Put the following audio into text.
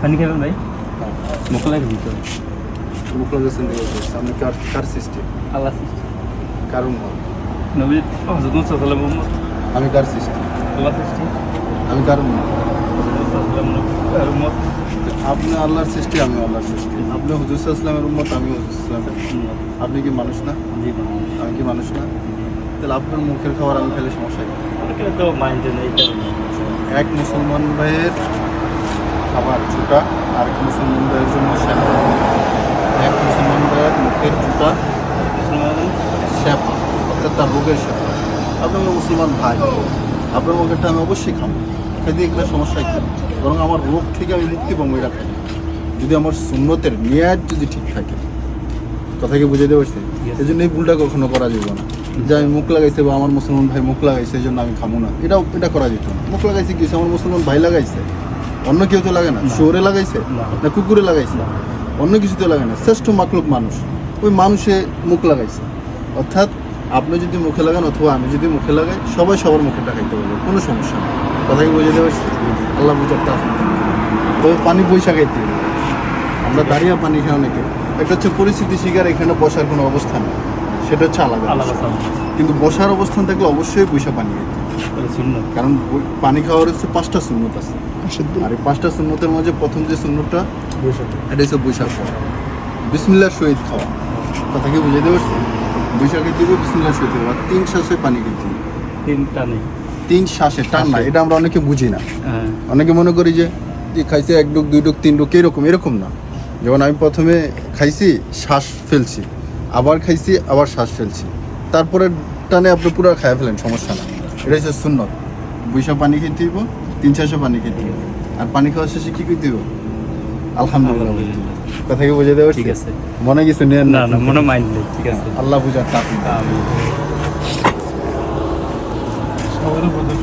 পানি খাবেন ভাই? মুখ লাগে দিতে মুখ লাগাচ্ছেন সামনে কার সৃষ্টি, আল্লাহ সৃষ্টি, কারণ নবী হযরত মুসা সাল্লাল্লাহু আলাইহি ওয়াসাল্লাম আমি কার সৃষ্টি, আল্লাহ সৃষ্টি, আমি কার আর উম্মত আপনি আল্লাহর সৃষ্টি, আমি আল্লাহর সৃষ্টি। আপনি হুজুর সাল্লামের উম্মত, আমি হুজুর সাল্লামের। আপনি কি মানুষ না? জি আমি কি মানুষ না? তাহলে আপনার মুখের খাবার আমি খেলে সমস্যা কি? না তো মাইন্ডে নেই এক মুসলমান ভাইয়ের খাবার চুটা আর এক মুসলমান ভাইয়ের জন্য শ্যাপা। এক মুসলমান ভাইয়ের মুখের চুটা শ্যাপা, অর্থাৎ তার রোগের শ্যাপা। আপনি আমার মুসলমান ভাই, আপনার মুখেরটা আমি অবশ্যই খাবো, খাইতে এগুলো সমস্যা কি? বরং আমার রোগ থেকে আমি মুক্তি পাবো এটা খাই, যদি আমার সুন্নতের মেয়াদ যদি ঠিক থাকে। কথা কি বুঝে দেওয়া হচ্ছে? এই জন্য এই ভুলটা কখনো করা যাবে না যে আমি মুখ লাগাইছে বা আমার মুসলমান ভাই মুখ লাগাইছে এই জন্য আমি খাবো না, এটা করা যেত না। মুখ লাগাইছে কি আমার মুসলমান ভাই লাগাইছে, অন্য কেউ তো লাগে না। শুয়োরে লাগাইছে না কুকুরে লাগাইছে, অন্য কিছুতে লাগে না। শ্রেষ্ঠ মাকলুক মানুষ, ওই মানুষে মুখ লাগাইছে। অর্থাৎ আপনি যদি মুখে লাগান অথবা আমি যদি মুখে লাগাই, সবাই সবার মুখেরটা খাইতে পারবে, কোনো সমস্যা নেই। কথা কি বুঝে দেওয়া হচ্ছে? আল্লাহ বুঝার তাফিক দান করুন। তবে পানি বৈশা খাইতে হবে। আমরা দাঁড়িয়ে পানি খাই অনেকে, একটা হচ্ছে পরিস্থিতি শিকার, এখানে বসার কোনো অবস্থান নেই, সেটা হচ্ছে আলাদা। কিন্তু বসার অবস্থান থাকলে অবশ্যই বৈশা পানি খাইতে হবে। কারণ পানি খাওয়ার হচ্ছে 5টা সুন্নত আছে, আর এই 5টা সুন্নতের মাঝে প্রথম যে সুন্নতটা এটা হচ্ছে বৈশাখ খাওয়া, বিসমিল্লাহর সহিত খাওয়া। কথা কি বুঝে দেওয়া হচ্ছে? বৈশাখে দিব বিসমিল্লাহর সহিত খাওয়া, 3 শ্বাসে পানি খেতে হবে। 3 শ্বাসে, টান না। এটা আমরা অনেকে বুঝি না। অনেকে মনে করি যে খাইছে 1 ডুক 2 ডুক 3 ডুক এরকম না। যেমন আমি প্রথমে খাইছি, শ্বাস ফেলছি, আবার খাইছি, আবার শ্বাস ফেলছি, তারপরে টানে আপনি পুরো খাইয়া ফেলেন, সমস্যা না। এটা হচ্ছে সুন্নত। বৈশা পানি খেতে দিব, 3 শ্বাসে পানি খেতে দিব, আর পানি খাওয়ার শেষে কি করতে দিব? আলহামদুলিল্লাহ। কথা কি বুঝে দেওয়া ঠিক আছে? মনে কিছু নেন না, মনে মাইন্ড নেই, ঠিক আছে। আল্লাহ বুঝার তাফিক দান করুন। সবার বুঝার